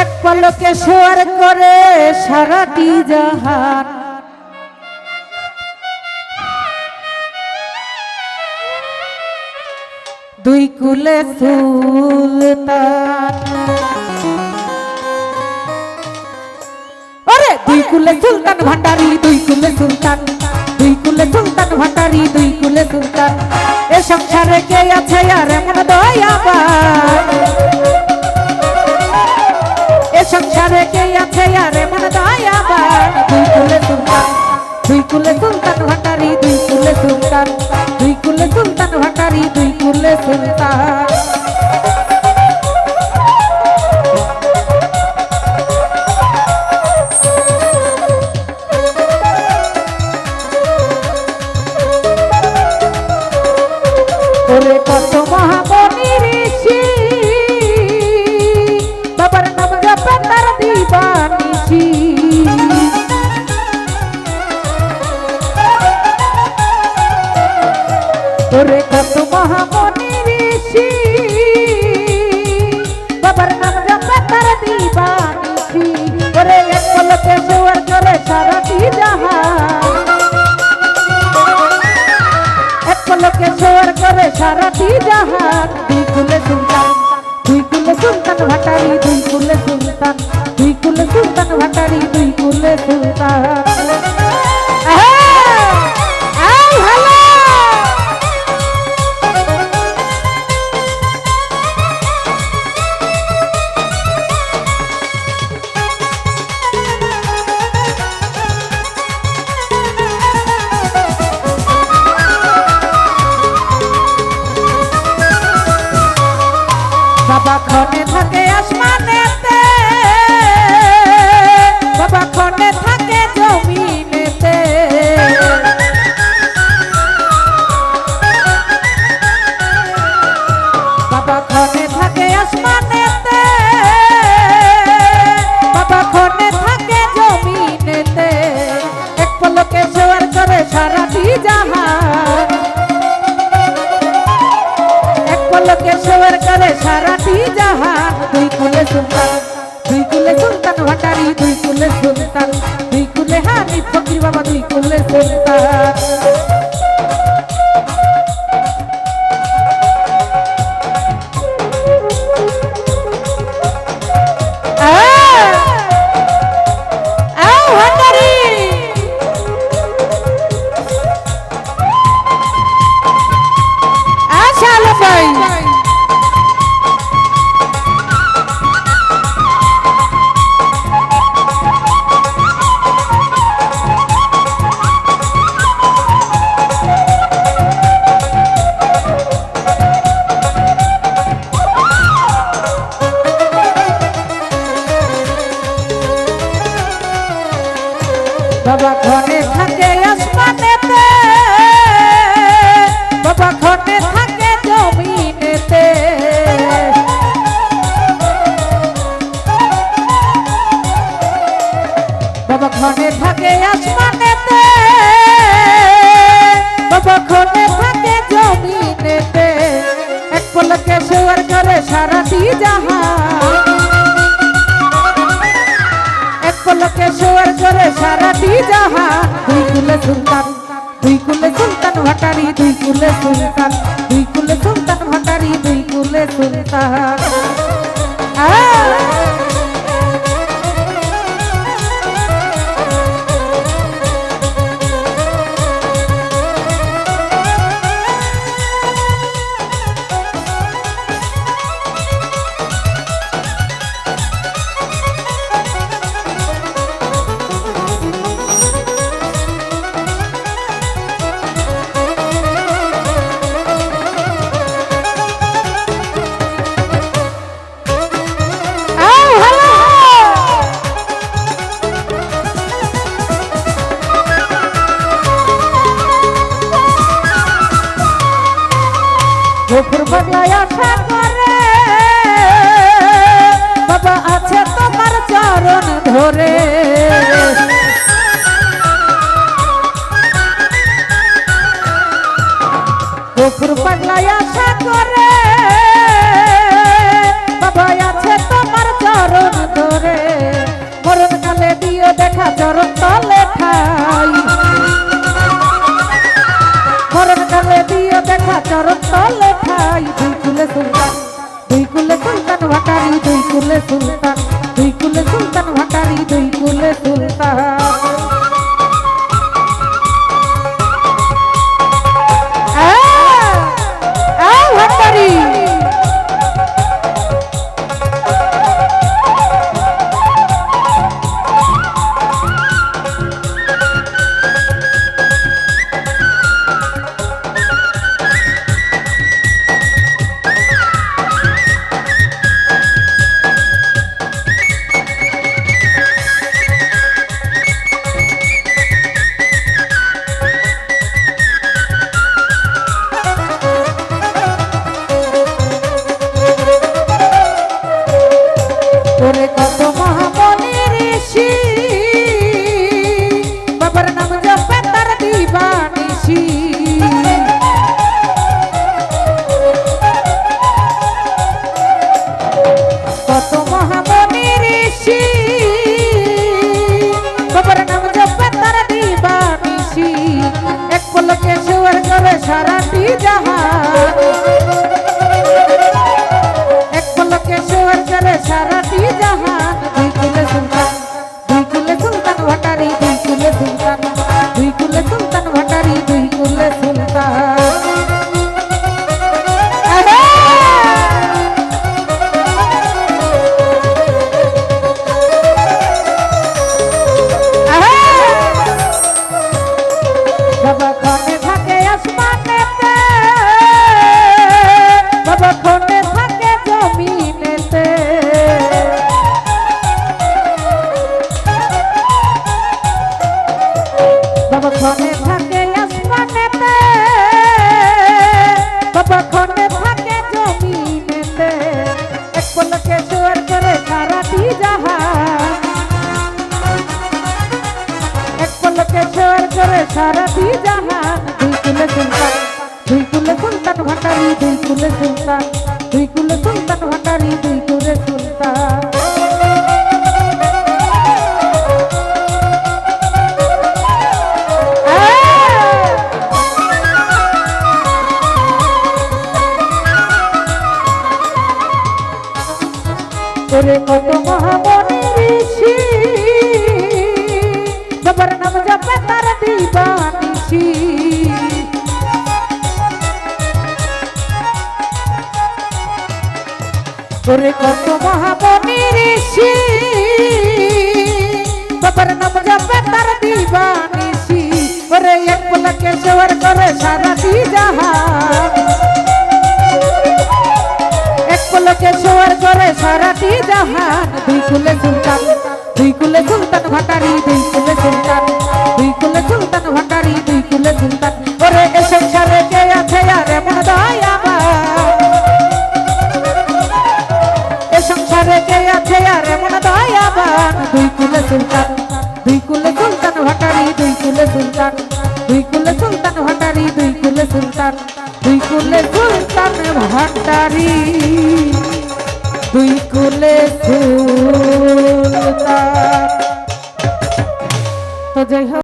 এক পলকে সোয়ার করে সারাটি জাহান, দুই কুলে সুলতান। ওরে দুই কুলে সুলতান ভান্ডারি, দুই কুলে সুলতান, দুই কুলে সুলতান ভান্ডারি, দুই কুলে সুলতান। এ সংসারে কে আছে আর এমন দয়াবান, এ সংসারে কে আছে আর এমন দয়াবান। দুই কুলে সুলতান, দুই কুলে সুলতান ভান্ডারি, দুই কুলে সুলতান, দুই কুলে সুলতান ভান্ডারি, দুই কুলে সুলতান। ওরে কত মহামণি ঋষি বাবার নাম জপে তার দিবানিশি। ওরে কত মহামণি ঋষি বাবার নাম জপে তার দিবানিশি। ওরে এক পলকে সোয়ার করে সারাটি জাহান, এক পলকে সোয়ার করে সারাটি জাহান। দুই কুলে সুলতান, দুই কুলে সুলতান ভান্ডারি, দুই কুলে সুলতান, দুই কুলে সুলতান ভান্ডারি, দুই কুলে সুলতান। বাবা ক্ষণে থাকে আসমানেতে, বাবা ক্ষণে থাকে জমিনেতে। বাবা ক্ষণে থাকে আসমানেতে, বাবা ক্ষণে থাকে জমিনেতে। এক পলকে সোয়ার করে সারাটি জাহান, এক পলকে সোয়ার করে সারাটি জাহান। দুই কুলে সুলতান, দুই কুলে সুলতান ভান্ডারি, দুই কুলে সুলতান, দুই কুলে হানিফ ফকির বাবা, দুই কুলে সুলতান। বাবা ক্ষণে থাকে আসমানেতে, বাবা ক্ষণে থাকে জমিনেতে। বাবা ক্ষণে থাকে আসমানেতে, বাবা ক্ষণে থাকে জমিনেতে। এক পলকে সোয়ার করে সারাটি জাহান, এক পলকে সোয়ার করে সারাটি জাহান। দুই কুলে সুলতান, দুই কুলে সুলতান ভান্ডারি, দুই কুলে সুলতান, দুই কুলে সুলতান ভান্ডারি, দুই কুলে সুলতান। গফুর বাংলায় আশা করে বাবা আছে তোমার চরণ ধরে। গফুর বাংলায় আশা করে বাবা আছে তোমার চরণ ধরে। কুলে সুলতান, দুই কুলে সুলতান ভান্ডারি, দুই কুলে সুলতান। ভান্ডারি ওরে কত মহামনির ঋষি বাবার নাম জপে তার দিবানিশি। কত মহামনির ঋষি বাবার নাম জপে তার দিবানিশি। এক পলকে সুয়ার করে সারাটি জাহান, এক পলকে সুয়ার করে সারাটি জাহান। দুই কুলে সুলতান, দুই কুলে সুলতান ভান্ডারি, দুই কুলে সুলতান, দুই কুলে সুলতান ভান্ডারি, দুই কুলে সুলতান। বাবা ক্ষণে থাকে আসমানেতে, বাবা ক্ষণে থাকে জমিনেতে। বাবা ক্ষণে থাকে আসমানেতে, বাবা ক্ষণে থাকে জমিনেতে। এক পলকে জোয়ার করে সারাটি জাহান, এক পলকে জোয়ার করে সারাটি জাহান। দুই কুলে সুলতান, দুই কুলে সুলতান ভান্ডারি, দুই কুলে সুলতান, দুই কুলে সুলতান ভান্ডারি, দুই কুলে সুলতান। ওরে কত মহামনির ঋষি বাবার নাম জপে তার দিবানিশি। ওরে কত মহামনির ঋষি বাবার নাম জপে তার দিবানিশি। ওরে এক পলকে জোয়ার করে সারাটি জাহান, এক পলকে জোয়ার করে সারাটি জাহান। দুই কুলে সুলতান, দুই কুলে সুলতান ভান্ডারি, দুই কুলে সুলতান, দুই কুলে সুলতান ভান্ডারি, দুই কুলে সুলতান। ওরে এ সংসারে কে আছে আর এমন দয়াবান, এ সংসারে কে আছে আর এমন দয়াবান। দুই কুলে সুলতান, দুই কুলে সুলতান ভান্ডারি, দুই কুলে সুলতান, দুই কুলে সুলতান ভান্ডারি, দুই কুলে সুলতান, দুই কুলে সুলতান ভান্ডারি, দুই কুলে সুলতান। তো যাই হোক।